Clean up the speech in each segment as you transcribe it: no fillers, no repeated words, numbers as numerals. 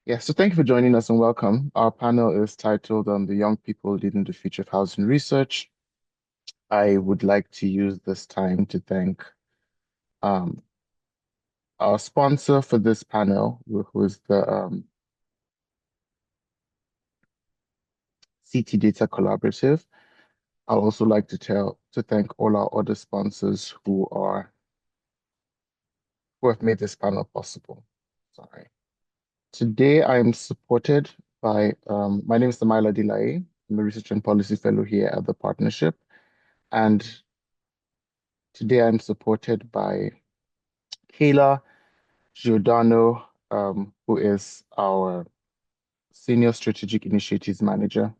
Yeah, so thank you for joining us and welcome. Our panel is titled The Young People Leading the Future of Housing Research. I would like to use this time to thank um, our sponsor for this panel, who is the CT Data Collaborative. I'd also like to thank all our other sponsors who have made this panel possible. Sorry. Today I am supported by my name is Samra Dilapidated. I'm a Research and Policy Fellow here at the partnership. And today I'm supported by Kayla Giordano, who is our Senior Strategic Initiatives Manager.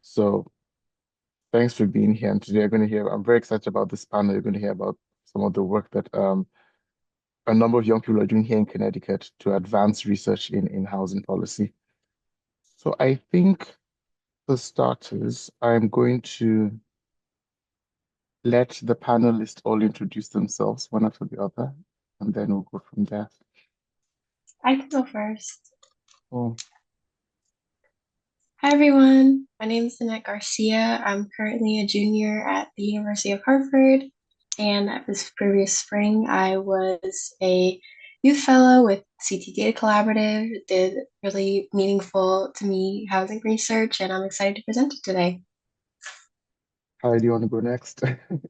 So thanks for being here. And today I'm very excited about this panel. You're going to hear about some of the work that a number of young people are doing here in Connecticut to advance research in housing policy. So I think for starters, I'm going to let the panelists all introduce themselves one after the other, and then we'll go from there. I can go first. Oh, Hi, everyone. My name is Nannette Garcia. I'm currently a junior at the University of Hartford. And this previous spring, I was a youth fellow with CT Data Collaborative, did really meaningful to me housing research, and I'm excited to present it today. Hi, do you want to go next?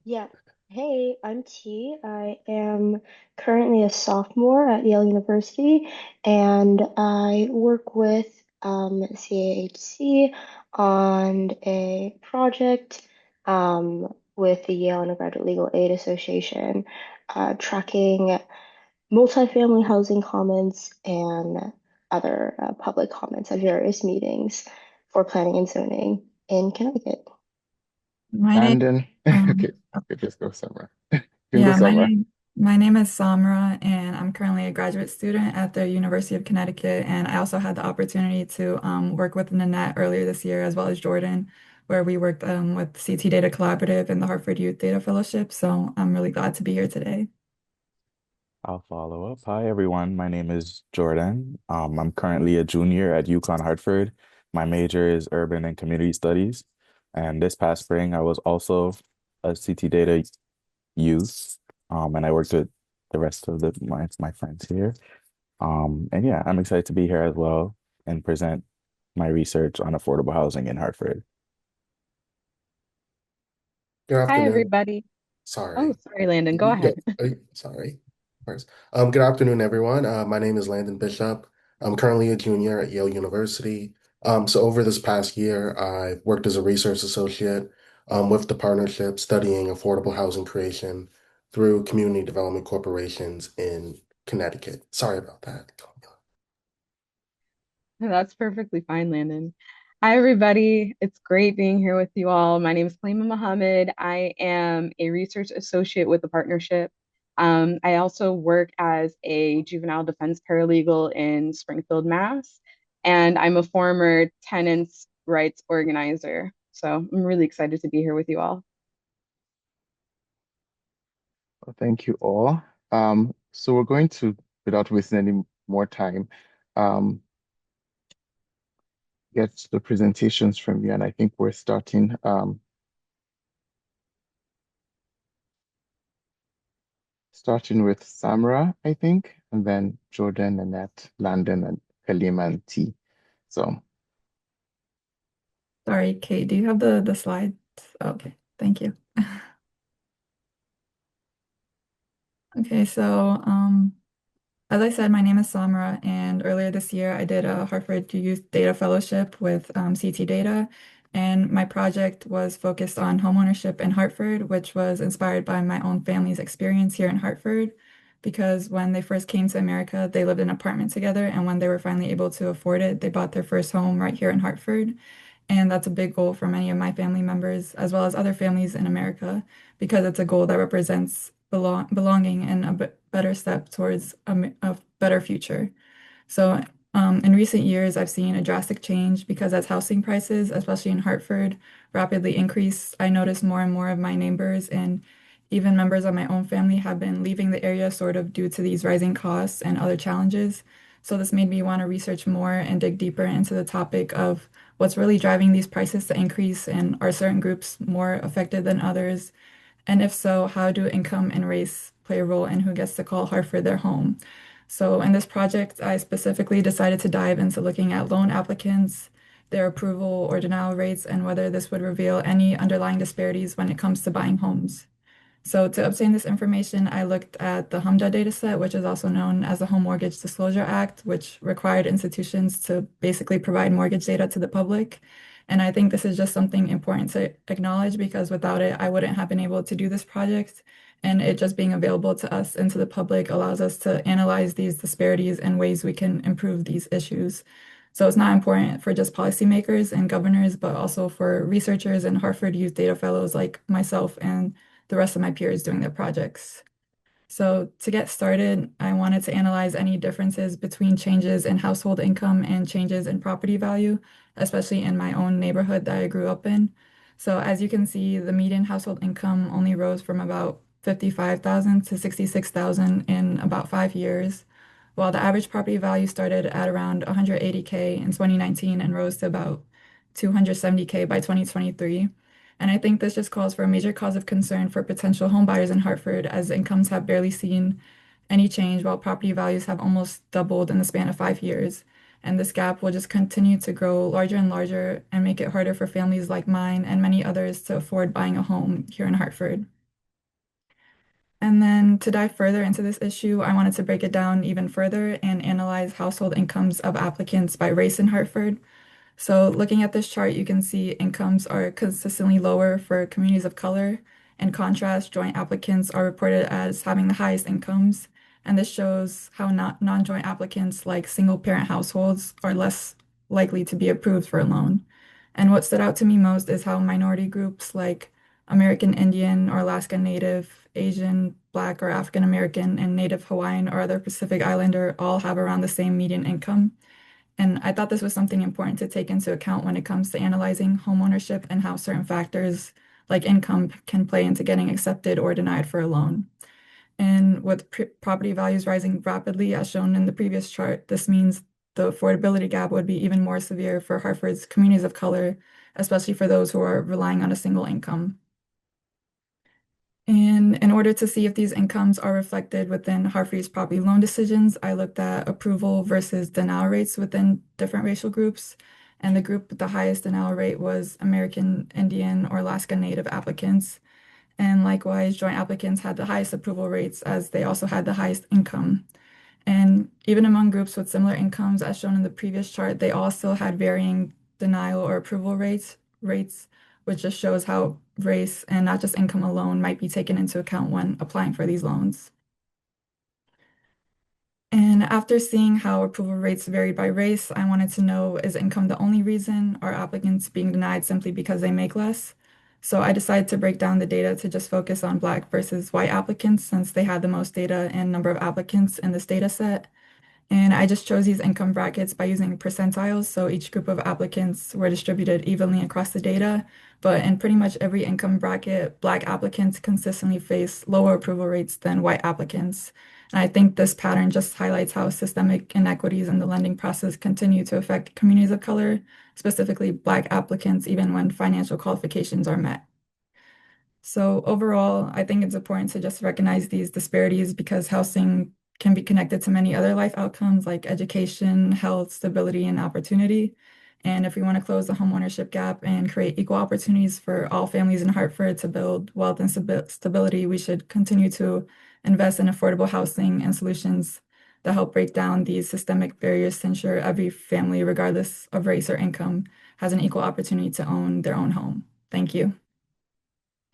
Yeah. Hey, I'm T. I am currently a sophomore at Yale University, and I work with CAHC on a project with the Yale Undergraduate Legal Aid Association, tracking multifamily housing comments and other public comments at various meetings for planning and zoning in Connecticut. My name, Landon. Okay, um, okay, just go somewhere. You can go yeah, my somewhere. name, my name is Samra, and I'm currently a graduate student at the University of Connecticut. And I also had the opportunity to work with Nannette earlier this year, as well as Jordan, where we worked with CT Data Collaborative and the Hartford Youth Data Fellowship. So I'm really glad to be here today. I'll follow up. Hi, everyone. My name is Jordan. I'm currently a junior at UConn Hartford. My major is urban and community studies. And this past spring, I was also a CT data youth. And I worked with the rest of my friends here. And yeah, I'm excited to be here as well and present my research on affordable housing in Hartford. Good Hi, afternoon. everybody. Oh, Sorry. sorry, Landon. Go Yeah, ahead. sorry. First. Good afternoon, everyone. My name is Landon Bishop. I'm currently a junior at Yale University. So over this past year, I've worked as a research associate with the partnership studying affordable housing creation through community development corporations in Connecticut. Sorry about that. That's perfectly fine, Landon. Hi, everybody. It's great being here with you all. My name is Kalimah Mohammed. I am a research associate with the partnership. I also work as a juvenile defense paralegal in Springfield, Mass. And I'm a former tenants' rights organizer. So I'm really excited to be here with you all. Well, thank you all. So we're going to, without wasting any more time, um, get the presentations from you, and I think we're starting with Samra, I think, and then Jordan, Nannette, Landon, and Kalimah and T. So, Sorry, Kate, do you have the slides? Okay, thank you. Okay, so as I said, my name is Samra, and earlier this year I did a Hartford Youth Data Fellowship with CT Data, and my project was focused on homeownership in Hartford, which was inspired by my own family's experience here in Hartford, because when they first came to America, they lived in an apartment together, and when they were finally able to afford it, they bought their first home right here in Hartford. And that's a big goal for many of my family members, as well as other families in America, because it's a goal that represents belonging and a better step towards a better future. So, in recent years, I've seen a drastic change because as housing prices, especially in Hartford, rapidly increase, I notice more and more of my neighbors and even members of my own family have been leaving the area sort of due to these rising costs and other challenges. So this made me want to research more and dig deeper into the topic of what's really driving these prices to increase, and are certain groups more affected than others? And if so, how do income and race play a role in who gets to call Hartford their home? So in this project, I specifically decided to dive into looking at loan applicants, their approval or denial rates, and whether this would reveal any underlying disparities when it comes to buying homes. So to obtain this information, I looked at the HMDA dataset, which is also known as the Home Mortgage Disclosure Act, which required institutions to basically provide mortgage data to the public. And I think this is just something important to acknowledge, because without it, I wouldn't have been able to do this project. And it just being available to us and to the public allows us to analyze these disparities and ways we can improve these issues. So it's not important for just policymakers and governors, but also for researchers and Hartford Youth Data Fellows like myself and the rest of my peers doing their projects. So to get started, I wanted to analyze any differences between changes in household income and changes in property value, especially in my own neighborhood that I grew up in. So as you can see, the median household income only rose from about 55,000 to 66,000 in about 5 years, while the average property value started at around 180K in 2019 and rose to about 270K by 2023. And I think this just calls for a major cause of concern for potential home buyers in Hartford, as incomes have barely seen any change while property values have almost doubled in the span of 5 years. And this gap will just continue to grow larger and larger and make it harder for families like mine and many others to afford buying a home here in Hartford. And then to dive further into this issue, I wanted to break it down even further and analyze household incomes of applicants by race in Hartford. So looking at this chart, you can see incomes are consistently lower for communities of color. In contrast, joint applicants are reported as having the highest incomes. And this shows how non-joint applicants, like single-parent households, are less likely to be approved for a loan. And what stood out to me most is how minority groups like American Indian or Alaska Native, Asian, Black or African American, and Native Hawaiian or other Pacific Islander all have around the same median income. And I thought this was something important to take into account when it comes to analyzing homeownership and how certain factors like income can play into getting accepted or denied for a loan. And with property values rising rapidly, as shown in the previous chart, this means the affordability gap would be even more severe for Hartford's communities of color, especially for those who are relying on a single income. And in order to see if these incomes are reflected within Hartford's property loan decisions, I looked at approval versus denial rates within different racial groups. And the group with the highest denial rate was American Indian or Alaska Native applicants. And likewise, joint applicants had the highest approval rates, as they also had the highest income. And even among groups with similar incomes, as shown in the previous chart, they all still had varying denial or approval rates, which just shows how race and not just income alone might be taken into account when applying for these loans. And after seeing how approval rates varied by race, I wanted to know, is income the only reason? Are applicants being denied simply because they make less? So I decided to break down the data to just focus on Black versus white applicants, since they had the most data and number of applicants in this data set. And I just chose these income brackets by using percentiles. So each group of applicants were distributed evenly across the data. But in pretty much every income bracket, Black applicants consistently face lower approval rates than white applicants. And I think this pattern just highlights how systemic inequities in the lending process continue to affect communities of color, specifically Black applicants, even when financial qualifications are met. So overall, I think it's important to just recognize these disparities, because housing can be connected to many other life outcomes like education, health, stability, and opportunity. And if we want to close the homeownership gap and create equal opportunities for all families in Hartford to build wealth and stability, we should continue to invest in affordable housing and solutions that help break down these systemic barriers to ensure every family, regardless of race or income, has an equal opportunity to own their own home. Thank you.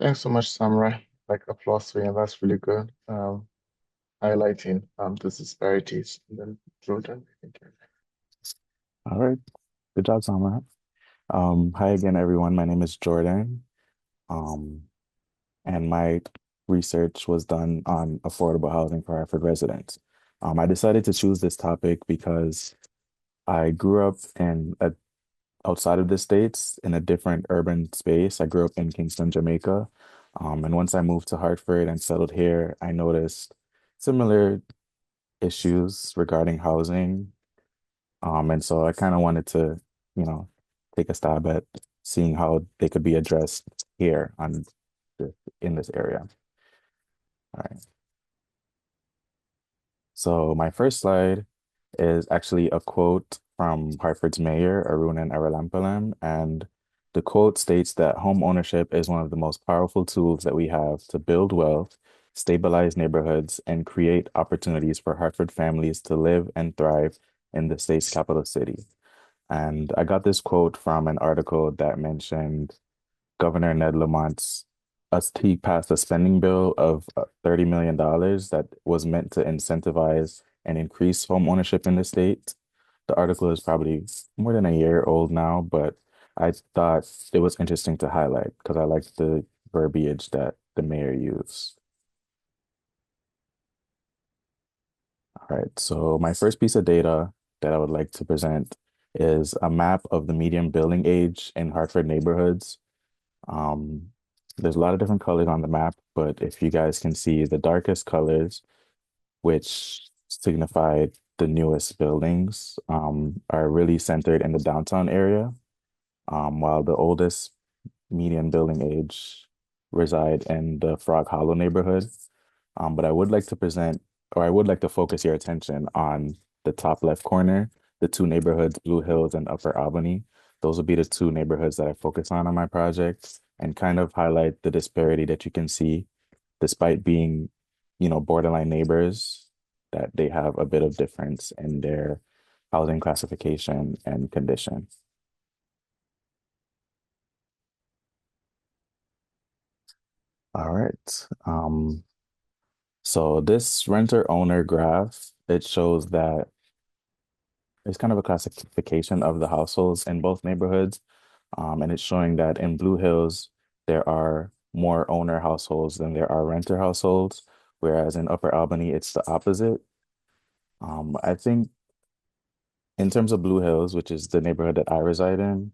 Thanks so much, Samra. Like applause for you, and that's really good. Highlighting the disparities. And then Jordan, I think. All right. Good job, Samra. Hi again, everyone. My name is Jordan. And my research was done on affordable housing for Hartford residents. I decided to choose this topic because I grew up outside of the States in a different urban space. I grew up in Kingston, Jamaica. And once I moved to Hartford and settled here, I noticed similar issues regarding housing And so I kind of wanted to, you know, take a stab at seeing how they could be addressed here in this area. All right. So my first slide is actually a quote from Hartford's mayor, Arunan Arulampalam, and the quote states that home ownership is one of the most powerful tools that we have to build wealth, stabilize neighborhoods, and create opportunities for Hartford families to live and thrive in the state's capital city. And I got this quote from an article that mentioned Governor Ned Lamont's us he passed a spending bill of $30 million that was meant to incentivize and increase home ownership in the state. The article is probably more than a year old now, but I thought it was interesting to highlight because I liked the verbiage that the mayor used. All right, so my first piece of data that I would like to present is a map of the median building age in Hartford neighborhoods. Um, there's a lot of different colors on the map, but if you guys can see the darkest colors, which signify the newest buildings, are really centered in the downtown area, while the oldest median building age reside in the Frog Hollow neighborhood. But I would like to present, or I would like to focus your attention on the top left corner, the two neighborhoods, Blue Hills and Upper Albany. Those will be the two neighborhoods that I focus on my project and kind of highlight the disparity that you can see despite being, borderline neighbors, that they have a bit of difference in their housing classification and condition. All right. So this renter owner graph, it shows that it's kind of a classification of the households in both neighborhoods. And it's showing that in Blue Hills, there are more owner households than there are renter households, whereas in Upper Albany, it's the opposite. I think in terms of Blue Hills, which is the neighborhood that I reside in,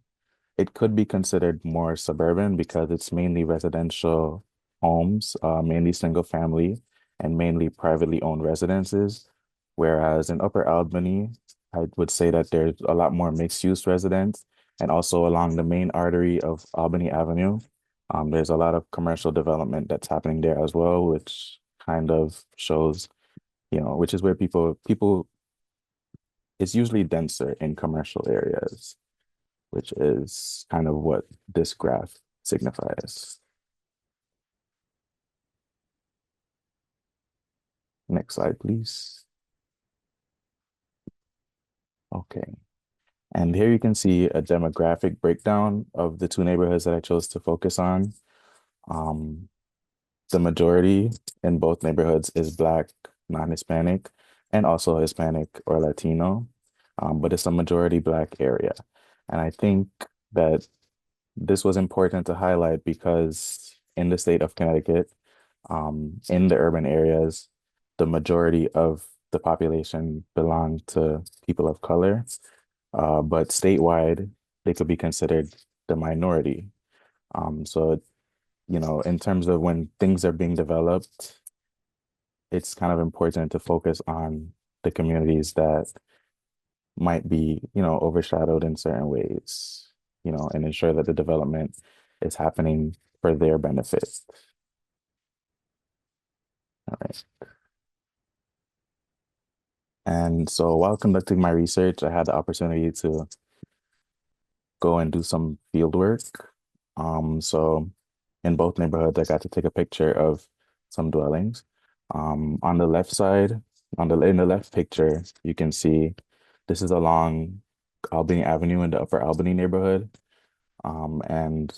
it could be considered more suburban because it's mainly residential homes, mainly single family, and mainly privately owned residences. Whereas in Upper Albany, I would say that there's a lot more mixed use residents. And also along the main artery of Albany Avenue, there's a lot of commercial development that's happening there as well, which kind of shows, which is where people, it's usually denser in commercial areas, which is kind of what this graph signifies. Next slide, please. Okay. And here you can see a demographic breakdown of the two neighborhoods that I chose to focus on. Um, the majority in both neighborhoods is Black, non-Hispanic, and also Hispanic or Latino, but it's a majority Black area. And I think that this was important to highlight because in the state of Connecticut, in the urban areas, the majority of the population belong to people of color, but statewide, they could be considered the minority. So, in terms of when things are being developed, it's kind of important to focus on the communities that might be, overshadowed in certain ways, and ensure that the development is happening for their benefit. All right. And so while conducting my research, I had the opportunity to go and do some field work. So in both neighborhoods, I got to take a picture of some dwellings. On the left side, in the left picture, you can see this is along Albany Avenue in the Upper Albany neighborhood. And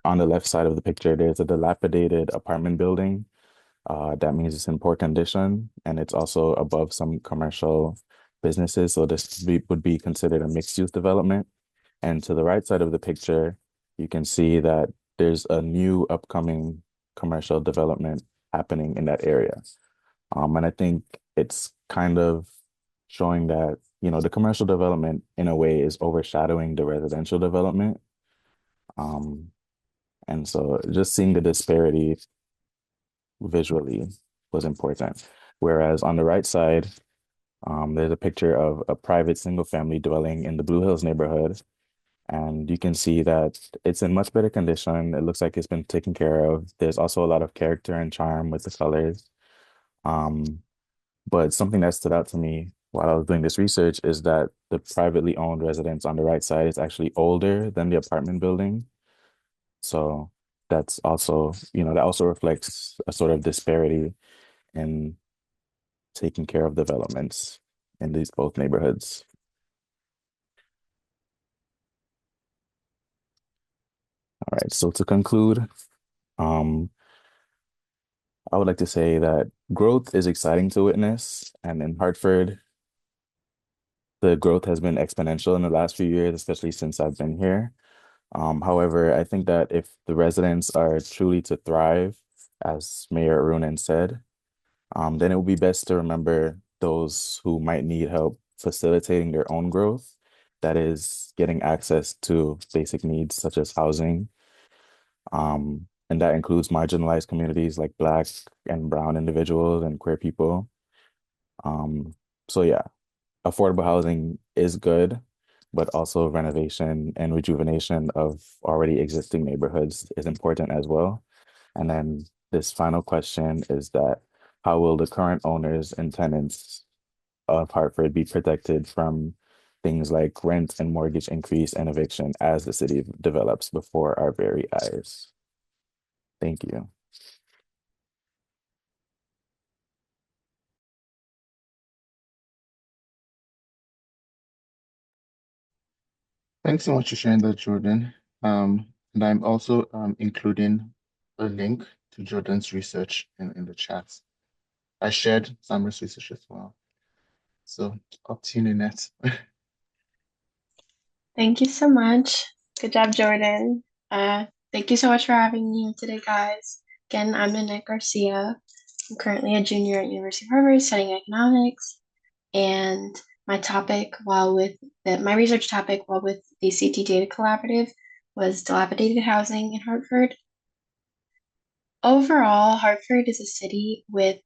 on the left side of the picture, there's a dilapidated apartment building. That means it's in poor condition, and it's also above some commercial businesses. So would be considered a mixed-use development. And to the right side of the picture, you can see that there's a new upcoming commercial development happening in that area. And I think it's kind of showing that, the commercial development in a way is overshadowing the residential development. And so just seeing the disparity visually was important. Whereas on the right side, There's a picture of a private single-family dwelling in the Blue Hills neighborhood, and you can see that it's in much better condition. It looks like it's been taken care of. There's also a lot of character and charm with the colors. Um, but something that stood out to me while I was doing this research is that the privately owned residence on the right side is actually older than the apartment building. So that's also, that also reflects a sort of disparity in taking care of developments in these both neighborhoods. All right, so to conclude, um, I would like to say that growth is exciting to witness, and in Hartford, the growth has been exponential in the last few years, especially since I've been here. However, I think that if the residents are truly to thrive, as Mayor Arunan said, then it would be best to remember those who might need help facilitating their own growth. That is, getting access to basic needs such as housing. And that includes marginalized communities like Black and Brown individuals and queer people. Um, so yeah, affordable housing is good, but also renovation and rejuvenation of already existing neighborhoods is important as well. And then this final question is that how will the current owners and tenants of Hartford be protected from things like rent and mortgage increase and eviction as the city develops before our very eyes? Thank you. Thanks so much for sharing that, Jordan. And I'm also including a link to Jordan's research in the chat. I shared Samra's research as well. So up to you, Nannette. Thank you so much. Good job, Jordan. Thank you so much for having me today, guys. Again, I'm Nannette Garcia. I'm currently a junior at University of Harvard studying economics, and my research topic while with the CT Data Collaborative was dilapidated housing in Hartford. Overall, Hartford is a city with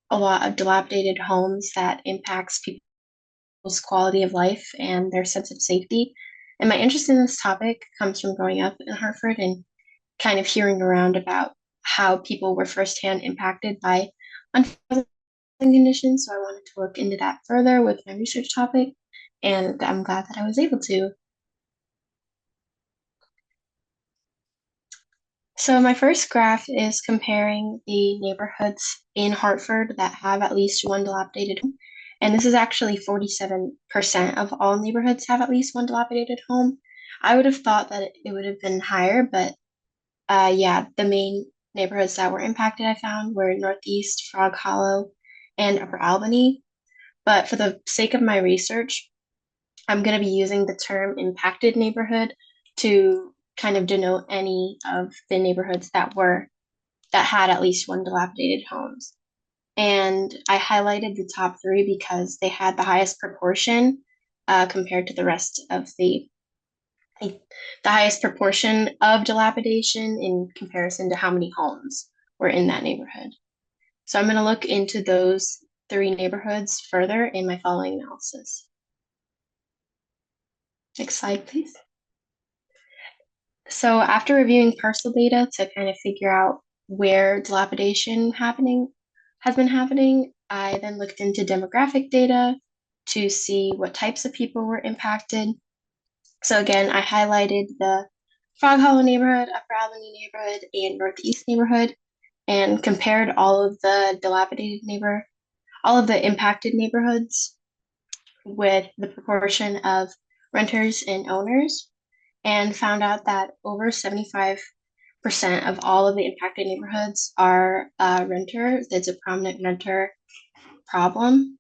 a lot of dilapidated homes that impacts people's quality of life and their sense of safety. And my interest in this topic comes from growing up in Hartford and kind of hearing around about how people were firsthand impacted by unhousing conditions. So I wanted to look into that further with my research topic, and I'm glad that I was able to. So my first graph is comparing the neighborhoods in Hartford that have at least one dilapidated home. And this is actually 47% of all neighborhoods have at least one dilapidated home. I would have thought that it would have been higher, but yeah, the main neighborhoods that were impacted I found were Northeast, Frog Hollow, and Upper Albany. But for the sake of my research, I'm going to be using the term impacted neighborhood to kind of denote any of the neighborhoods that had at least one dilapidated homes. And I highlighted the top three because they had the highest proportion compared to the rest of the highest proportion of dilapidation in comparison to how many homes were in that neighborhood. So I'm going to look into those three neighborhoods further in my following analysis. Next slide, please. So after reviewing parcel data to kind of figure out where dilapidation has been happening, I then looked into demographic data to see what types of people were impacted. So again, I highlighted the Frog Hollow neighborhood, Upper Albany neighborhood, and Northeast neighborhood, and compared all of the impacted neighborhoods with the proportion of renters and owners, and found out that over 75% of all of the impacted neighborhoods are renter. There's a prominent renter problem.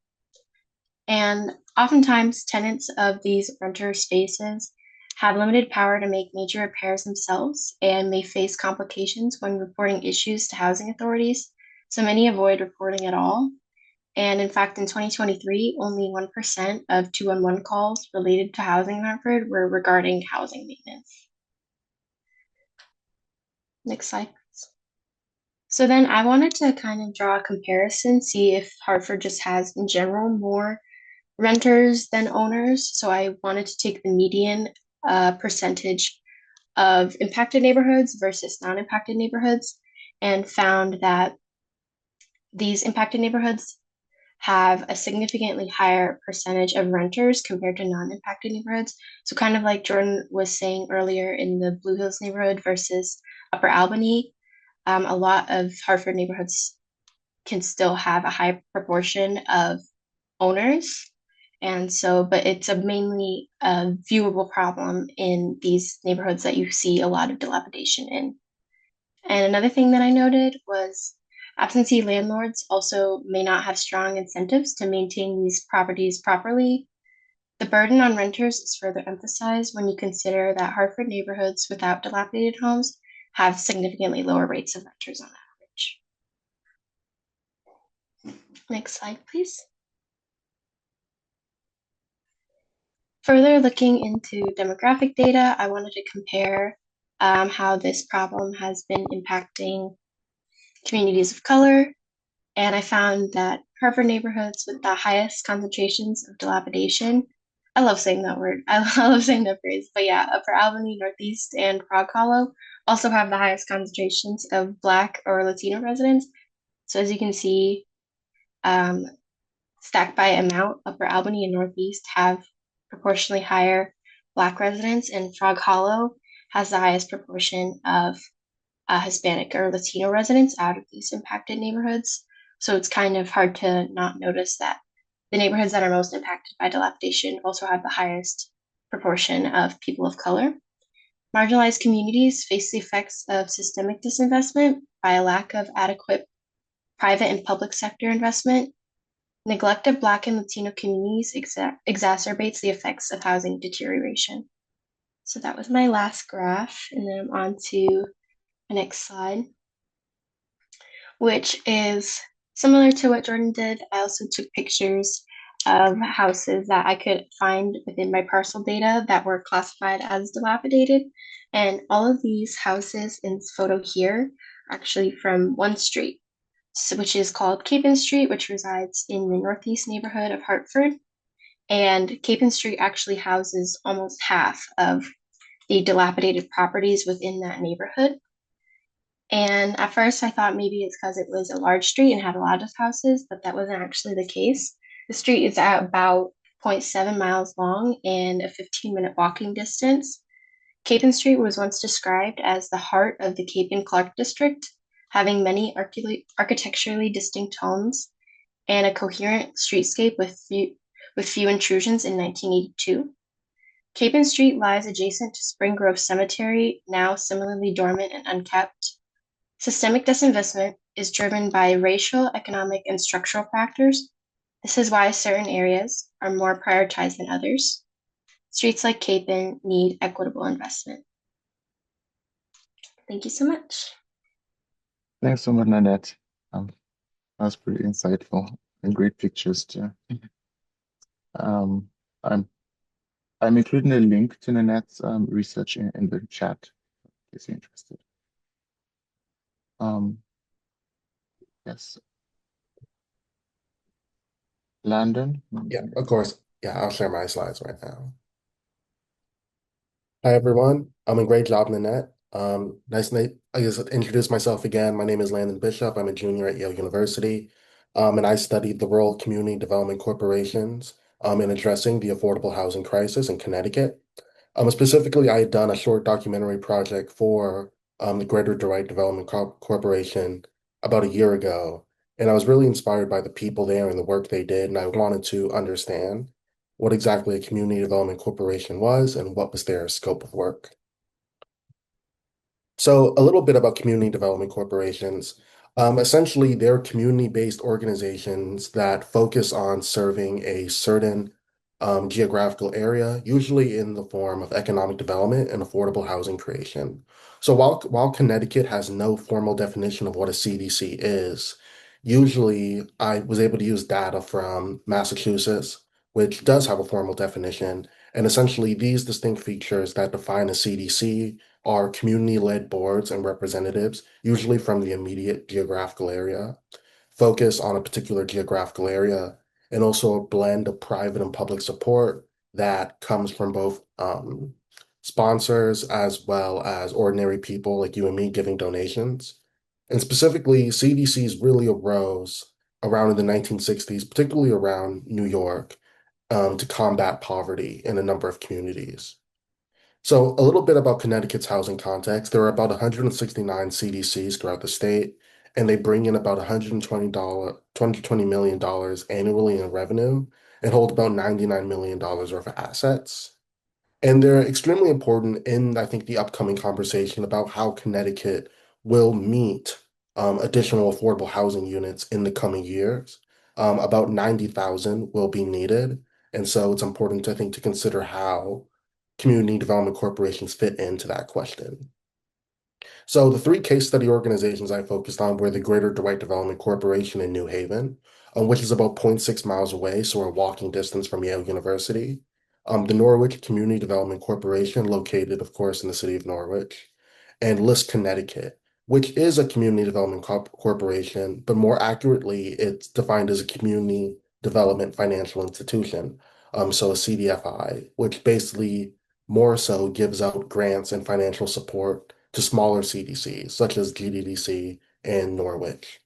And oftentimes, tenants of these renter spaces have limited power to make major repairs themselves and may face complications when reporting issues to housing authorities. So many avoid reporting at all. And in fact, in 2023, only 1% of 211 calls related to housing in Hartford were regarding housing maintenance. Next slide, please. So then I wanted to kind of draw a comparison, see if Hartford just has in general more renters than owners. So I wanted to take the median percentage of impacted neighborhoods versus non-impacted neighborhoods, and found that these impacted neighborhoods have a significantly higher percentage of renters compared to non-impacted neighborhoods. So kind of like Jordan was saying earlier in the Blue Hills neighborhood versus Upper Albany, a lot of Hartford neighborhoods can still have a high proportion of owners. And so, but it's a mainly a viewable problem in these neighborhoods that you see a lot of dilapidation in. And another thing that I noted was absentee landlords also may not have strong incentives to maintain these properties properly. The burden on renters is further emphasized when you consider that Hartford neighborhoods without dilapidated homes have significantly lower rates of renters on average. Next slide, please. Further looking into demographic data, I wanted to compare how this problem has been impacting communities of color. And I found that Hartford neighborhoods with the highest concentrations of dilapidation, I love saying that word, I love saying that phrase, but yeah, Upper Albany, Northeast, and Frog Hollow also have the highest concentrations of Black or Latino residents. So as you can see, stacked by amount, Upper Albany and Northeast have proportionally higher Black residents, and Frog Hollow has the highest proportion of Hispanic or Latino residents out of these impacted neighborhoods. So it's kind of hard to not notice that the neighborhoods that are most impacted by dilapidation also have the highest proportion of people of color. Marginalized communities face the effects of systemic disinvestment by a lack of adequate private and public sector investment. Neglect of Black and Latino communities exacerbates the effects of housing deterioration. So that was my last graph, and then I'm on to the next slide, which is similar to what Jordan did. I also took pictures of houses that I could find within my parcel data that were classified as dilapidated. And all of these houses in this photo here are actually from one street, which is called Capon Street, which resides in the northeast neighborhood of Hartford. And Capon Street actually houses almost half of the dilapidated properties within that neighborhood. And at first I thought maybe it's because it was a large street and had a lot of houses, but that wasn't actually the case. The street is at about 0.7 miles long and a 15-minute walking distance. Capon Street was once described as the heart of the Capon-Clark district, having many architecturally distinct homes and a coherent streetscape with few intrusions in 1982. Capon Street lies adjacent to Spring Grove Cemetery, now similarly dormant and unkept. Systemic disinvestment is driven by racial, economic, and structural factors. This is why certain areas are more prioritized than others. Streets like Capon need equitable investment. Thank you so much. Thanks so much, Nannette. That's pretty insightful and great pictures too. I'm I'm including a link to Nannette's research in the chat in case you're interested. Yes. Landon? Yeah, of course. Yeah, I'll share my slides right now. Hi, everyone. A great job, Nannette. Nice to, I guess, introduce myself again. My name is Landon Bishop. I'm a junior at Yale University, and I studied the role of community development corporations in addressing the affordable housing crisis in Connecticut. Specifically, I had done a short documentary project for the Greater Detroit Development Corporation about a year ago, and I was really inspired by the people there and the work they did, and I wanted to understand what exactly a community development corporation was and what was their scope of work. So a little bit about community development corporations. Essentially, they're community-based organizations that focus on serving a certain geographical area, usually in the form of economic development and affordable housing creation. So while Connecticut has no formal definition of what a CDC is, usually I was able to use data from Massachusetts, which does have a formal definition. And essentially, these distinct features that define a CDC are community-led boards and representatives, usually from the immediate geographical area, focus on a particular geographical area, and also a blend of private and public support that comes from both sponsors as well as ordinary people like you and me giving donations. And specifically, CDCs really arose around in the 1960s, particularly around New York, to combat poverty in a number of communities. So, a little bit about Connecticut's housing context. There are about 169 CDCs throughout the state, and they bring in about $120 million annually in revenue and hold about $99 million worth of assets. And they're extremely important in, I think, the upcoming conversation about how Connecticut will meet additional affordable housing units in the coming years. About 90,000 will be needed. And so it's important, I think, to consider how community development corporations fit into that question. So the three case study organizations I focused on were the Greater Dwight Development Corporation in New Haven, which is about zero point 0.6 miles away, so a walking distance from Yale University. The Norwich Community Development Corporation, located, of course, in the city of Norwich, and LISC Connecticut, which is a community development corporation, but more accurately, it's defined as a community development financial institution, so a CDFI, which basically more so gives out grants and financial support to smaller CDCs, such as GDDC and Norwich.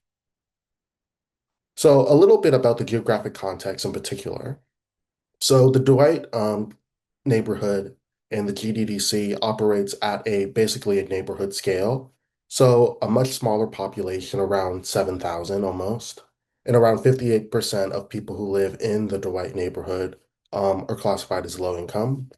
So a little bit about the geographic context in particular. So the Dwight neighborhood and the GDDC operates at basically a neighborhood scale. So a much smaller population, around 7,000 almost, and around 58% of people who live in the Dwight neighborhood are classified as low income.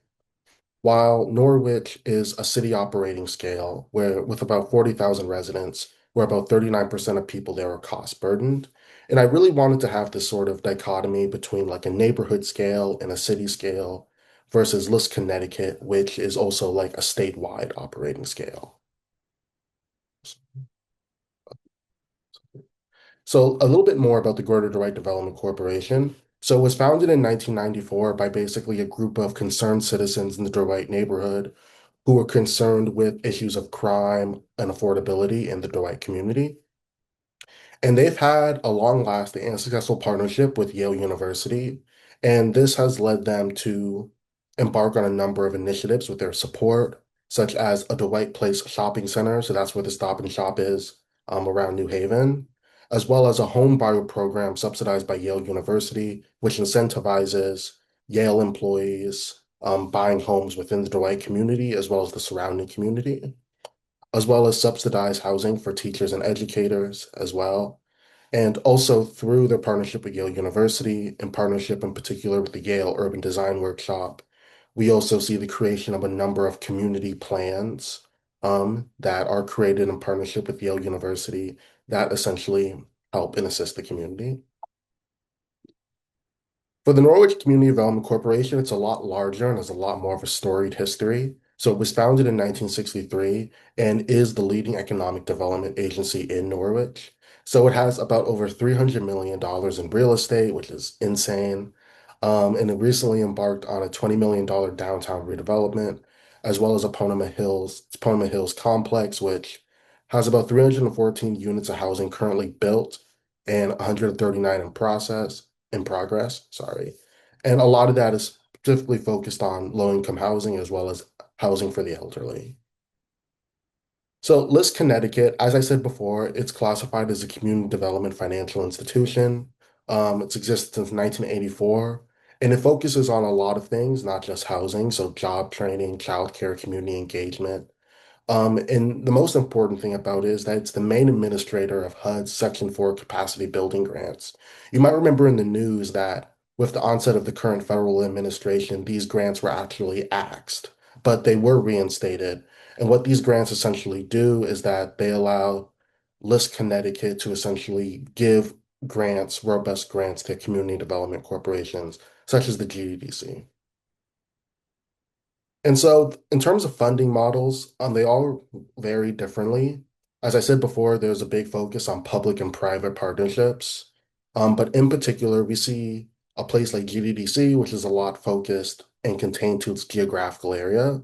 While Norwich is a city operating scale where with about 40,000 residents, where about 39% of people there are cost burdened. And I really wanted to have this sort of dichotomy between like a neighborhood scale and a city scale versus LISC Connecticut, which is also like a statewide operating scale. So a little bit more about the Greater Dwight Development Corporation. So it was founded in 1994 by basically a group of concerned citizens in the Dwight neighborhood who were concerned with issues of crime and affordability in the Dwight community. And they've had a long-lasting and successful partnership with Yale University, and this has led them to embark on a number of initiatives with their support, such as a Dwight Place shopping center, so that's where the Stop and Shop is around New Haven, as well as a home buyer program subsidized by Yale University, which incentivizes Yale employees buying homes within the Dwight community as well as the surrounding community, as well as subsidized housing for teachers and educators as well. And also through their partnership with Yale University, in partnership in particular with the Yale Urban Design Workshop, we also see the creation of a number of community plans that are created in partnership with Yale University that essentially help and assist the community. For the Norwich Community Development Corporation, it's a lot larger and has a lot more of a storied history. So it was founded in 1963 and is the leading economic development agency in Norwich. So it has about over $300 million in real estate, which is insane. And it recently embarked on a $20 million downtown redevelopment, as well as a Potomac Hills complex, which has about 314 units of housing currently built and 139 in progress, sorry. And a lot of that is specifically focused on low-income housing as well as housing for the elderly. So LISC Connecticut, as I said before, it's classified as a community development financial institution. It's existed since 1984, and it focuses on a lot of things, not just housing, so job training, childcare, community engagement. And the most important thing about it is that it's the main administrator of HUD's Section 4 capacity building grants. You might remember in the news that with the onset of the current federal administration, these grants were actually axed, but they were reinstated. And what these grants essentially do is that they allow LISC Connecticut to essentially give grants, robust grants to community development corporations, such as the GDDC. And so, in terms of funding models, they all vary differently. As I said before, there's a big focus on public and private partnerships. But in particular, we see a place like GDDC, which is a lot focused and contained to its geographical area.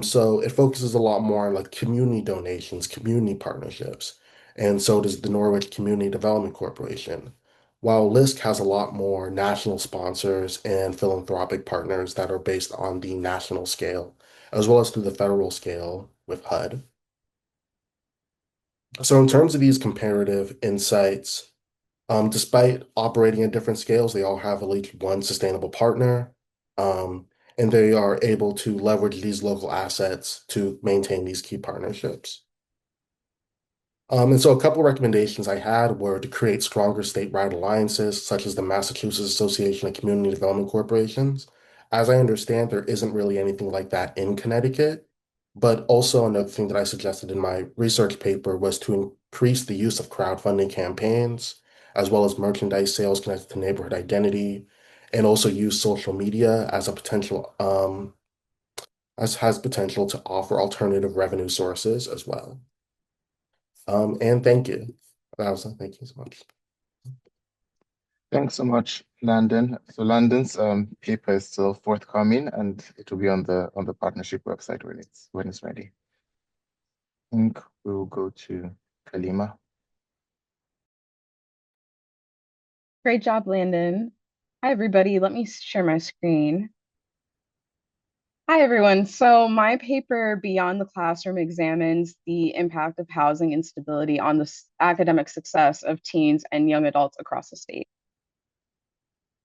So it focuses a lot more on like community donations, community partnerships. And so does the Norwich Community Development Corporation. while LISC has a lot more national sponsors and philanthropic partners that are based on the national scale, as well as through the federal scale with HUD. So in terms of these comparative insights, despite operating at different scales, they all have at least one sustainable partner, um, and they are able to leverage these local assets to maintain these key partnerships. And so a couple of recommendations I had were to create stronger statewide alliances, such as the Massachusetts Association of Community Development Corporations. As I understand, there isn't really anything like that in Connecticut. But also another thing that I suggested in my research paper was to increase the use of crowdfunding campaigns, as well as merchandise sales connected to neighborhood identity, and also use social media as a potential as has potential to offer alternative revenue sources as well. And thank you. Thank you so much. Thanks so much, Landon. So Landon's paper is still forthcoming, and it will be on the partnership website when it's ready. I think we'll go to Kalimah. Great job, Landon. Hi, everybody. Let me share my screen. Hi, everyone. So my paper, Beyond the Classroom, examines the impact of housing instability on the academic success of teens and young adults across the state.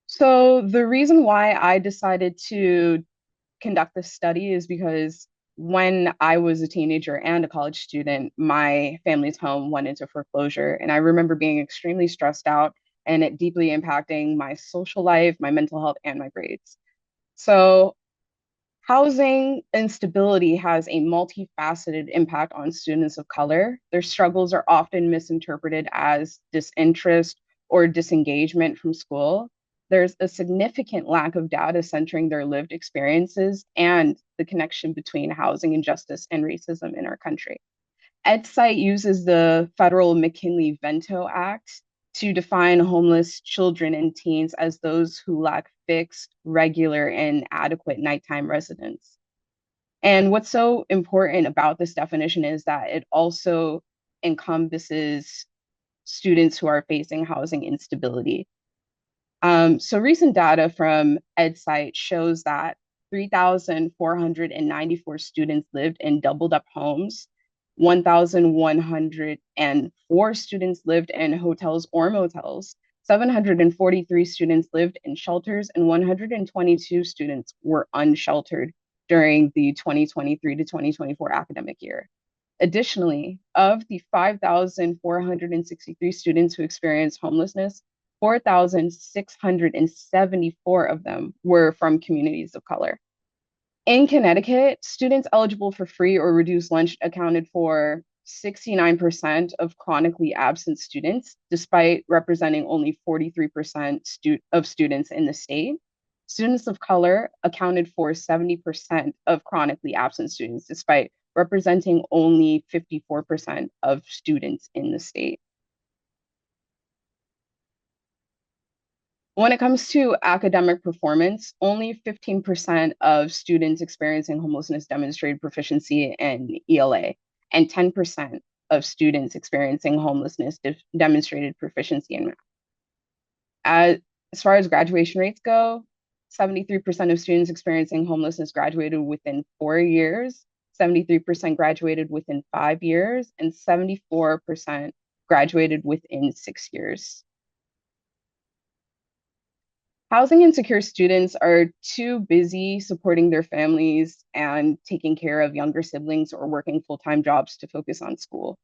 So the reason why I decided to conduct this study is because when I was a teenager and a college student, my family's home went into foreclosure. And I remember being extremely stressed out and it deeply impacting my social life, my mental health, and my grades. So housing instability has a multifaceted impact on students of color. Their struggles are often misinterpreted as disinterest or disengagement from school. There's a significant lack of data centering their lived experiences and the connection between housing injustice and racism in our country. EdSite uses the federal McKinley-Vento Act to define homeless children and teens as those who lack fixed, regular, and adequate nighttime residence. And what's so important about this definition is that it also encompasses students who are facing housing instability. So recent data from EdSite shows that 3,494 students lived in doubled up homes, 1,104 students lived in hotels or motels, 743 students lived in shelters, and 122 students were unsheltered during the 2023 to 2024 academic year. Additionally, of the 5,463 students who experienced homelessness, 4,674 of them were from communities of color. In Connecticut, students eligible for free or reduced lunch accounted for 69% of chronically absent students, despite representing only 43% of students in the state. Students of color accounted for 70% of chronically absent students, despite representing only 54% of students in the state. When it comes to academic performance, only 15% of students experiencing homelessness demonstrated proficiency in ELA, and 10% of students experiencing homelessness demonstrated proficiency in math. As far as graduation rates go, 73% of students experiencing homelessness graduated within 4 years, 73% graduated within 5 years, and 74% graduated within 6 years. Housing insecure students are too busy supporting their families and taking care of younger siblings or working full-time jobs to focus on school.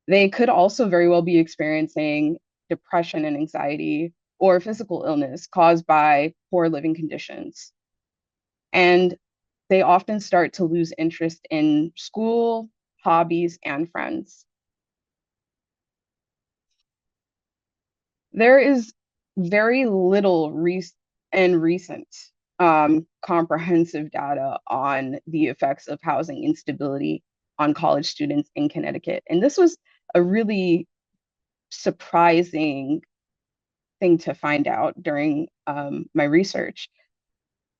They could also very well be experiencing depression and anxiety or physical illness caused by poor living conditions. And they often start to lose interest in school, hobbies, and friends. There is very little recent comprehensive data on the effects of housing instability on college students in Connecticut. And this was a really surprising thing to find out during my research.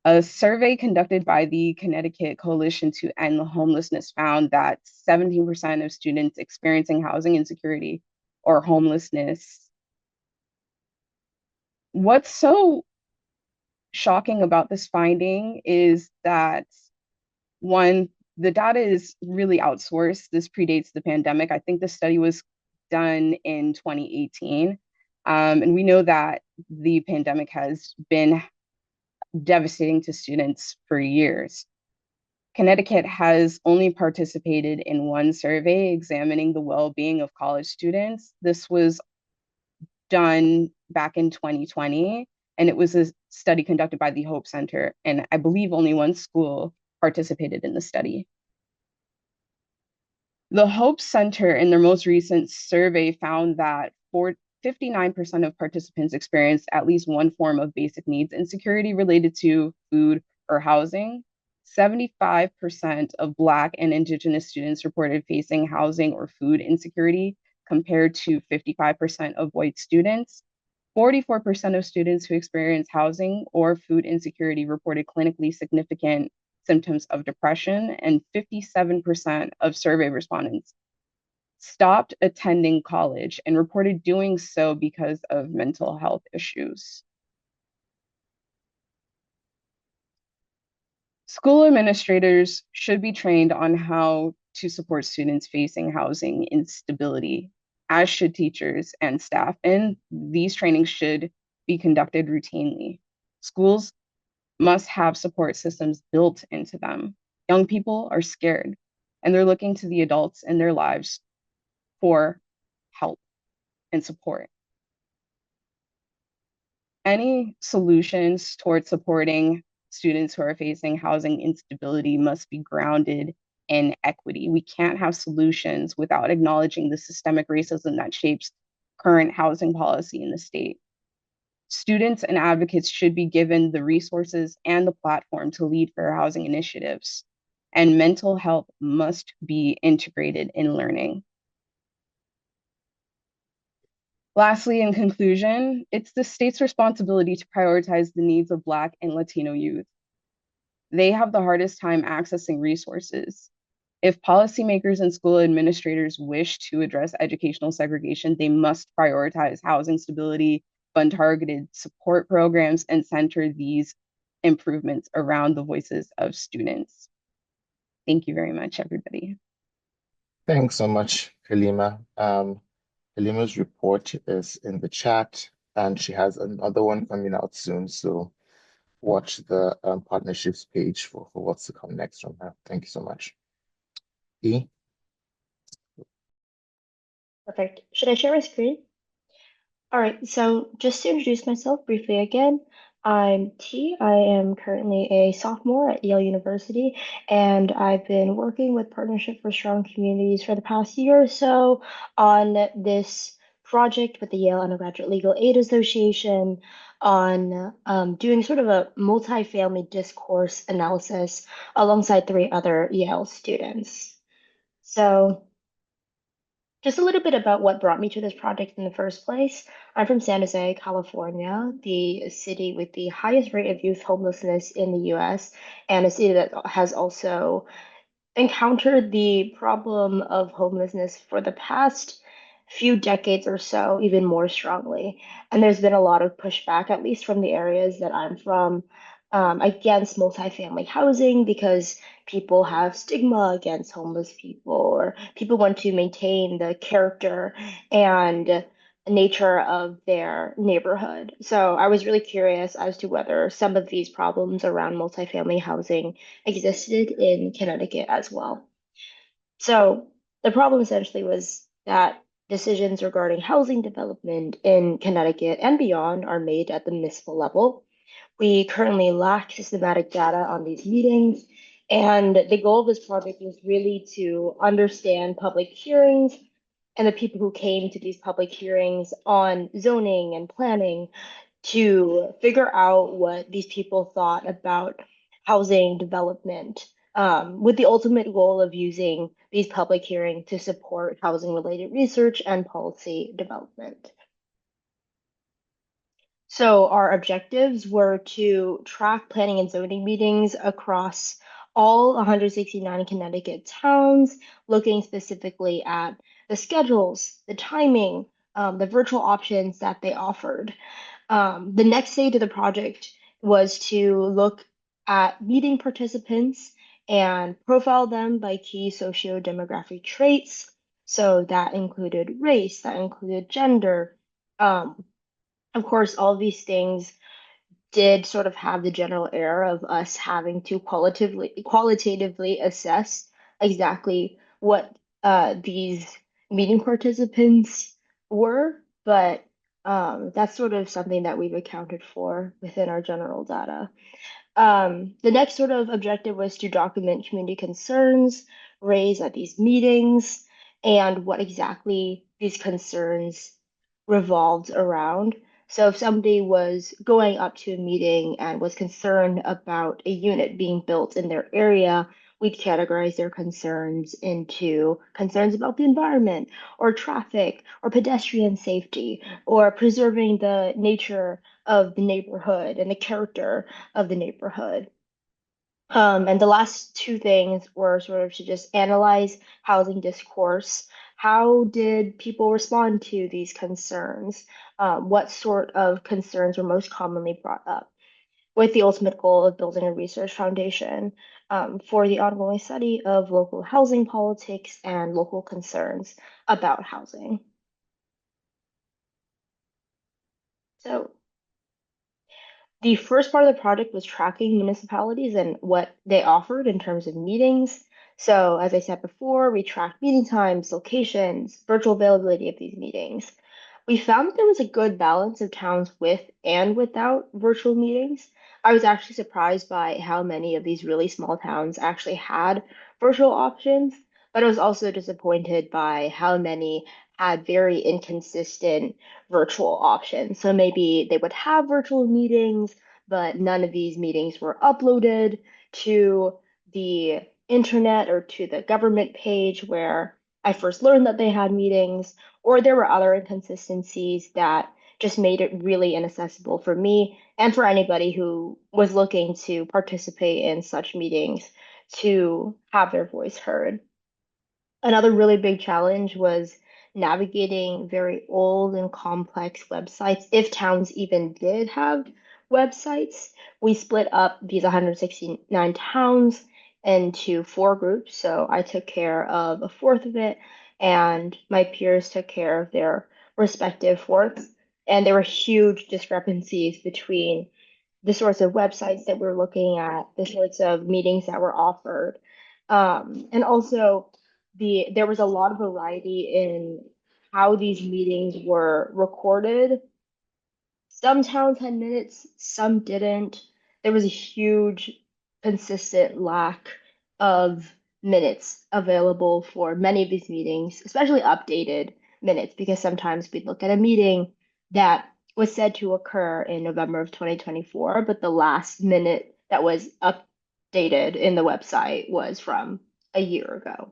A survey conducted by the Connecticut Coalition to End Homelessness found that 17% of students experiencing housing insecurity or homelessness What's so shocking about this finding is that one, the data is really outsourced. This predates the pandemic. I think the study was done in 2018. And we know that the pandemic has been devastating to students for years. Connecticut has only participated in one survey examining the well-being of college students. This was done back in 2020, and it was a study conducted by the Hope Center, and I believe only one school participated in the study. The Hope Center in their most recent survey found that 59% of participants experienced at least one form of basic needs insecurity related to food or housing. 75% of Black and Indigenous students reported facing housing or food insecurity, compared to 55% of white students. 44% of students who experience housing or food insecurity reported clinically significant symptoms of depression, and 57% of survey respondents stopped attending college and reported doing so because of mental health issues. School administrators should be trained on how to support students facing housing instability, as should teachers and staff, and these trainings should be conducted routinely. Schools must have support systems built into them. Young people are scared, and they're looking to the adults in their lives for help and support. Any solutions towards supporting students who are facing housing instability must be grounded in equity. We can't have solutions without acknowledging the systemic racism that shapes current housing policy in the state. Students and advocates should be given the resources and the platform to lead fair housing initiatives, and mental health must be integrated in learning. Lastly, in conclusion, it's the state's responsibility to prioritize the needs of Black and Latino youth. They have the hardest time accessing resources. If policymakers and school administrators wish to address educational segregation, they must prioritize housing stability, fund targeted support programs, and center these improvements around the voices of students. Thank you very much, everybody. Thanks so much, Kalimah. Kalimah's report is in the chat, and she has another one coming out soon. So watch the partnerships page for what's to come next from her. Thank you so much. E? Perfect. Should I share my screen? All right, so just to introduce myself briefly again, I'm T. I am currently a sophomore at Yale University, and I've been working with Partnership for Strong Communities for the past year or so on this project with the Yale Undergraduate Legal Aid Association on doing sort of a multifamily discourse analysis alongside three other Yale students. So just a little bit about what brought me to this project in the first place. I'm from San Jose, California, the city with the highest rate of youth homelessness in the US, and a city that has also encountered the problem of homelessness for the past few decades or so, even more strongly. And there's been a lot of pushback, at least from the areas that I'm from, against multifamily housing because people have stigma against homeless people, or people want to maintain the character and nature of their neighborhood. So I was really curious as to whether some of these problems around multifamily housing existed in Connecticut as well. So the problem essentially was that decisions regarding housing development in Connecticut and beyond are made at the municipal level. We currently lack systematic data on these meetings, and the goal of this project was really to understand public hearings and the people who came to these public hearings on zoning and planning to figure out what these people thought about housing development, with the ultimate goal of using these public hearings to support housing related research and policy development. So our objectives were to track planning and zoning meetings across all 169 Connecticut towns, looking specifically at the schedules, the timing, the virtual options that they offered. The next stage of the project was to look at meeting participants and profile them by key socio-demographic traits. So that included race, that included gender. Of course, all these things did sort of have the general air of us having to qualitatively assess exactly what these meeting participants were, but that's sort of something that we've accounted for within our general data. The next sort of objective was to document community concerns raised at these meetings and what exactly these concerns revolved around. So if somebody was going up to a meeting and was concerned about a unit being built in their area, we'd categorize their concerns into concerns about the environment or traffic or pedestrian safety or preserving the nature of the neighborhood and the character of the neighborhood. And the last two things were sort of to just analyze housing discourse. How did people respond to these concerns? What sort of concerns were most commonly brought up? With the ultimate goal of building a research foundation for the ongoing study of local housing politics and local concerns about housing. So the first part of the project was tracking municipalities and what they offered in terms of meetings. So, as I said before, we tracked meeting times, locations, virtual availability of these meetings. We found that there was a good balance of towns with and without virtual meetings. I was actually surprised by how many of these really small towns actually had virtual options, but I was also disappointed by how many had very inconsistent virtual options. So maybe they would have virtual meetings, but none of these meetings were uploaded to the internet or to the government page where I first learned that they had meetings, or there were other inconsistencies that just made it really inaccessible for me and for anybody who was looking to participate in such meetings to have their voice heard. Another really big challenge was navigating very old and complex websites. If towns even did have websites, we split up these 169 towns into four groups. So I took care of a fourth of it, and my peers took care of their respective fourths. And there were huge discrepancies between the sorts of websites that we're looking at, the sorts of meetings that were offered. And also there was a lot of variety in how these meetings were recorded. Some towns had minutes, some didn't. There was a huge, consistent lack of minutes available for many of these meetings, especially updated minutes, because sometimes we'd look at a meeting that was said to occur in November of 2024, but the last minute that was updated in the website was from a year ago.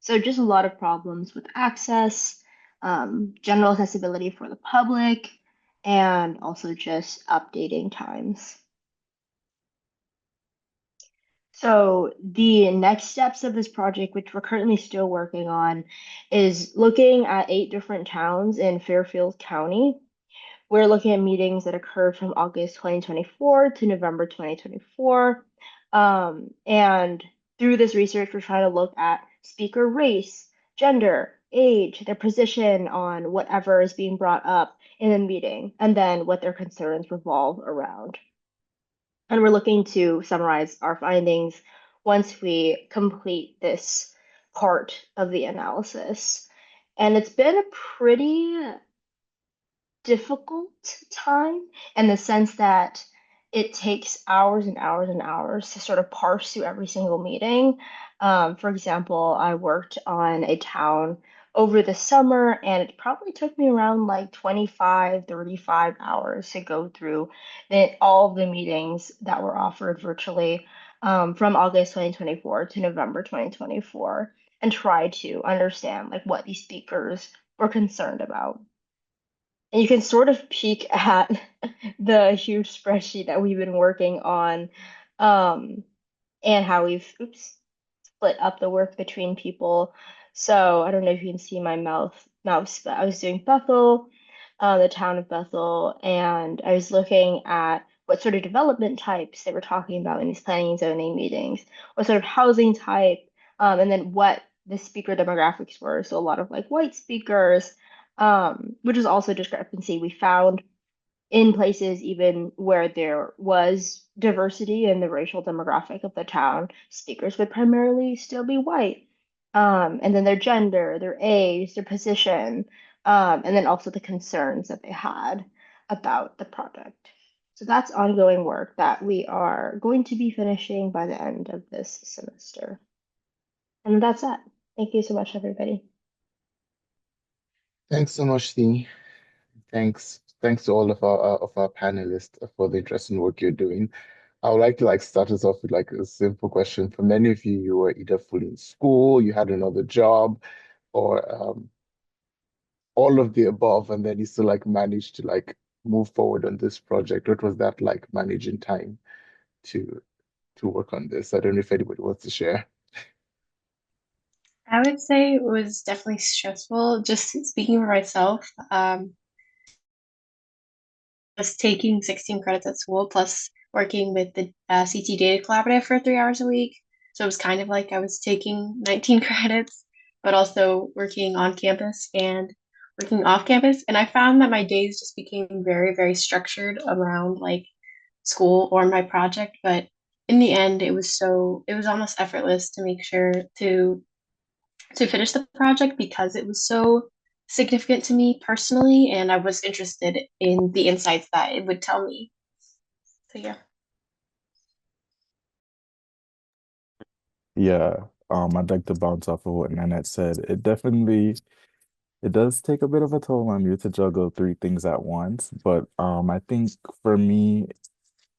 So just a lot of problems with access, general accessibility for the public, and also just updating times. So the next steps of this project, which we're currently still working on, is looking at 8 different towns in Fairfield County. We're looking at meetings that occurred from August 2024 to November 2024. And through this research, we're trying to look at speaker race, gender, age, their position on whatever is being brought up in the meeting, and then what their concerns revolve around. And we're looking to summarize our findings once we complete this part of the analysis. And it's been a pretty difficult time in the sense that it takes hours and hours and hours to sort of parse through every single meeting. For example, I worked on a town over the summer, and it probably took me around like 25, 35 hours to go through all the meetings that were offered virtually from August 2024 to November 2024 and try to understand like what these speakers were concerned about. And you can sort of peek at the huge spreadsheet that we've been working on, and how we've split up the work between people. So I don't know if you can see my mouse, but I was doing Bethel, the town of Bethel, and I was looking at what sort of development types they were talking about in these planning and zoning meetings, what sort of housing type, and then what the speaker demographics were. So a lot of like white speakers, which is also a discrepancy we found in places even where there was diversity in the racial demographic of the town, speakers would primarily still be white. And then their gender, their age, their position, and then also the concerns that they had about the project. So that's ongoing work that we are going to be finishing by the end of this semester. And that's it. Thank you so much, everybody. Thanks so much, Thee. Thanks to all of our panelists for the interesting work you're doing. I would like to start us off with a simple question. For many of you, you were either fully in school, you had another job, or all of the above, and then you still managed to move forward on this project. What was that like managing time to work on this? I don't know if anybody wants to share. I would say it was definitely stressful. Just speaking for myself, was taking 16 credits at school plus working with the CT Data Collaborative for 3 hours a week. So it was kind of like I was taking 19 credits, but also working on campus and working off campus. And I found that my days just became very, very structured around like school or my project. But in the end, it was almost effortless to make sure to finish the project because it was so significant to me personally, and I was interested in the insights that it would tell me. So yeah. Yeah, I'd like to bounce off of what Nannette said. It does take a bit of a toll on you to juggle three things at once, but I think for me,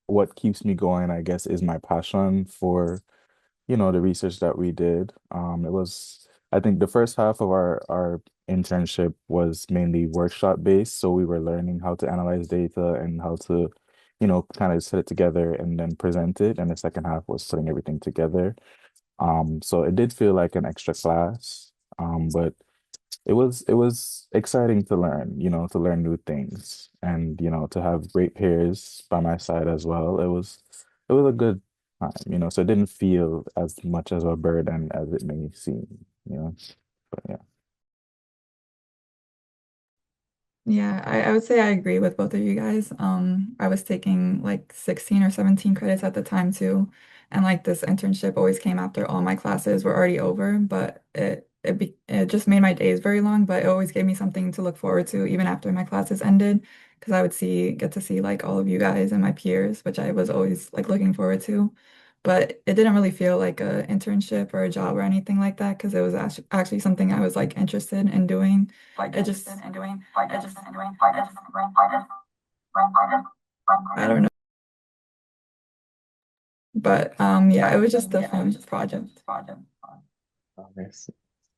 what keeps me going, I guess, is my passion for, the research that we did. I think the first half of our internship was mainly workshop based, so we were learning how to analyze data and how to, kind of set it together and then present it, and the second half was putting everything together. So it did feel like an extra class, but it was exciting to learn, to learn new things and, to have great peers by my side as well. It was a good time, so it didn't feel as much as a burden as it may seem, you know. But yeah. Yeah, I would say I agree with both of you guys. I was taking like 16 or 17 credits at the time too. And like this internship always came after all my classes were already over, but it just made my days very long, but it always gave me something to look forward to even after my classes ended, because I would get to see like all of you guys and my peers, which I was always like looking forward to. But it didn't really feel like a internship or a job or anything like that, because it was actually something I was like interested in doing. It just I don't know. But yeah, it was just a fun project. Nice.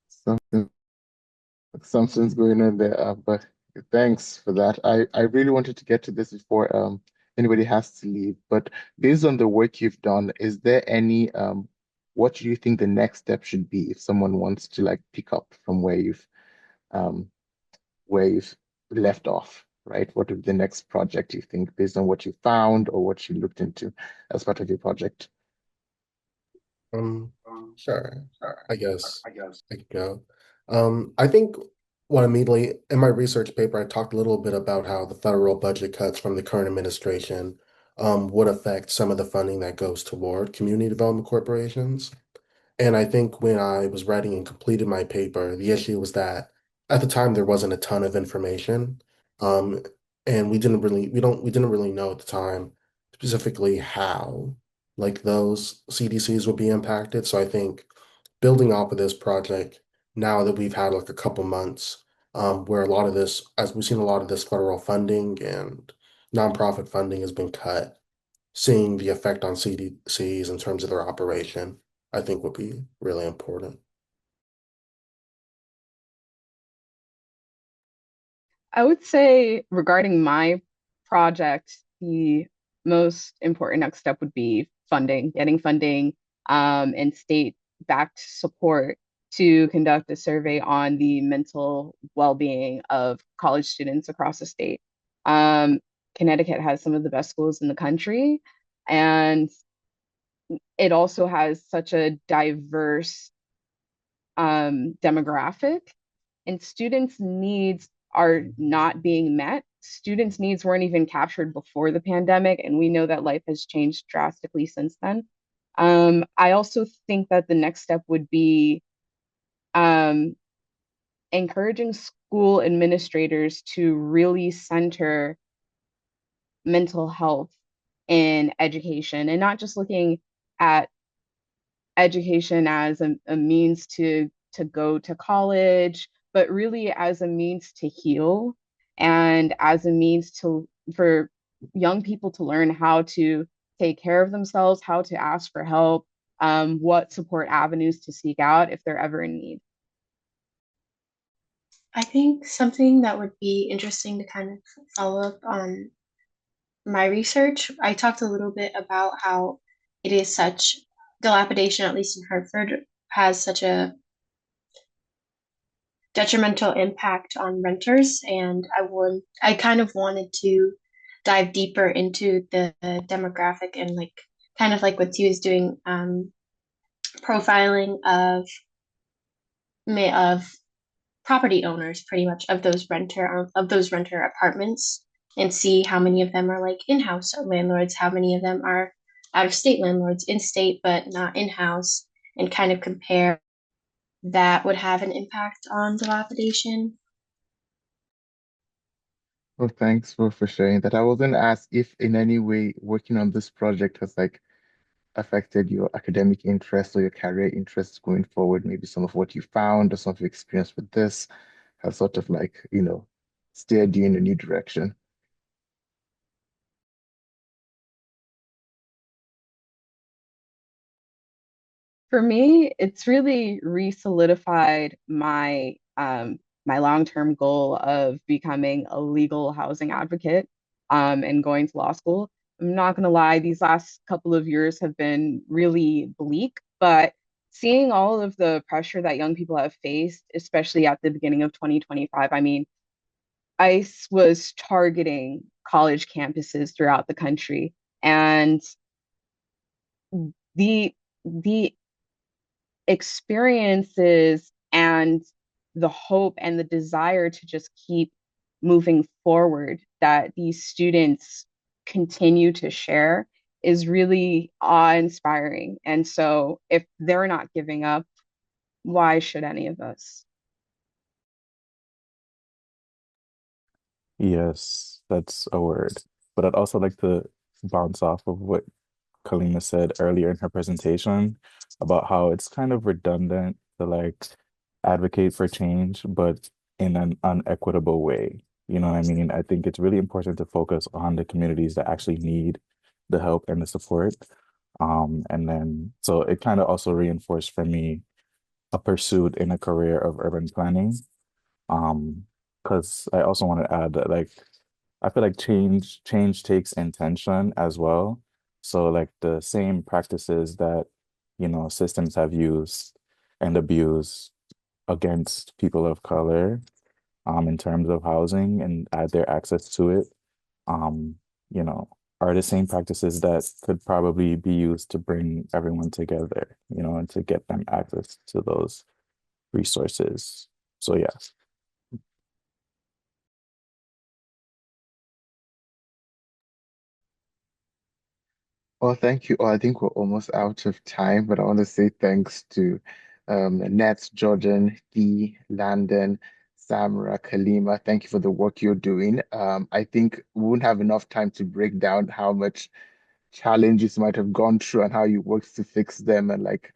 Something Something's going on there, but thanks for that. I really wanted to get to this before anybody has to leave. But based on the work you've done, is there any what do you think the next step should be if someone wants to pick up from um where you've left off, right? What would be the next project you think based on what you found or what you looked into as part of your project? Um, sure. I guess I could go. I think what immediately in my research paper, I talked a little bit about how the federal budget cuts from the current administration would affect some of the funding that goes toward community development corporations. And I think when I was writing and completed my paper, the issue was that at the time there wasn't a ton of information. Um, and we didn't really know at the time specifically how those CDCs would be impacted. So I think building off of this project, now that we've had a couple months, where a lot of this, as we've seen a lot of this federal funding and nonprofit funding has been cut, seeing the effect on CDCs in terms of their operation, I think would be really important. I would say regarding my project, the most important next step would be funding, getting funding and state-backed support to conduct a survey on the mental well-being of college students across the state. Um, Connecticut has some of the best schools in the country, and it also has such a diverse demographic, and students' needs are not being met. Students' needs weren't even captured before the pandemic, and we know that life has changed drastically since then. I also think that the next step would be um, encouraging school administrators to really center mental health in education and not just looking at education as a means to go to college, but really as a means to heal and as a means to for young people to learn how to take care of themselves, how to ask for help, what support avenues to seek out if they're ever in need. I think something that would be interesting to kind of follow up on my research, I talked a little bit about how it is such dilapidation, at least in Hartford, has such a detrimental impact on renters. And I kind of wanted to dive deeper into the demographic and like kind of like what he was doing, profiling of property owners pretty much of those renter apartments and see how many of them are like in-house landlords, how many of them are out of state landlords, in state but not in-house, and kind of compare that would have an impact on dilapidation. Well, thanks for sharing that. I was going to ask if in any way working on this project has like affected your academic interests or your career interests going forward. Maybe some of what you found or some of your experience with this has sort of like, steered you in a new direction. For me, it's really re-solidified my long-term goal of becoming a legal housing advocate and going to law school. I'm not gonna lie, these last couple of years have been really bleak, but seeing all of the pressure that young people have faced, especially at the beginning of 2025, I mean, ICE was targeting college campuses throughout the country, and the the experiences and the hope and the desire to just keep moving forward that these students continue to share is really awe-inspiring. And so if they're not giving up, why should any of us? Yes, that's a word. But I'd also like to bounce off of what Kalimah said earlier in her presentation about how it's kind of redundant to like advocate for change, but in an unequitable way. You know what I mean? I think it's really important to focus on the communities that actually need the help and the support. And then, so it kind of also reinforced for me a pursuit in a career of urban planning. Because I also want to add that like I feel like change takes intention as well. So like the same practices that, systems have used and abused against people of color, in terms of housing and their access to it, um, you know, are the same practices that could probably be used to bring everyone together, and to get them access to those resources. So yeah. Well, thank you all. I think we're almost out of time, but I want to say thanks to Nannette, Jordan, Dee, Landon, Samra, Kalimah. Thank you for the work you're doing. I think we won't have enough time to break down how much challenges you might have gone through and how you worked to fix them and like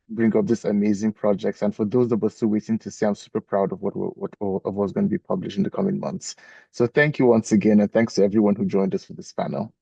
bring up these amazing projects. And for those of us still waiting to see, I'm super proud of of what's going to be published in the coming months. So thank you once again, and thanks to everyone who joined us for this panel.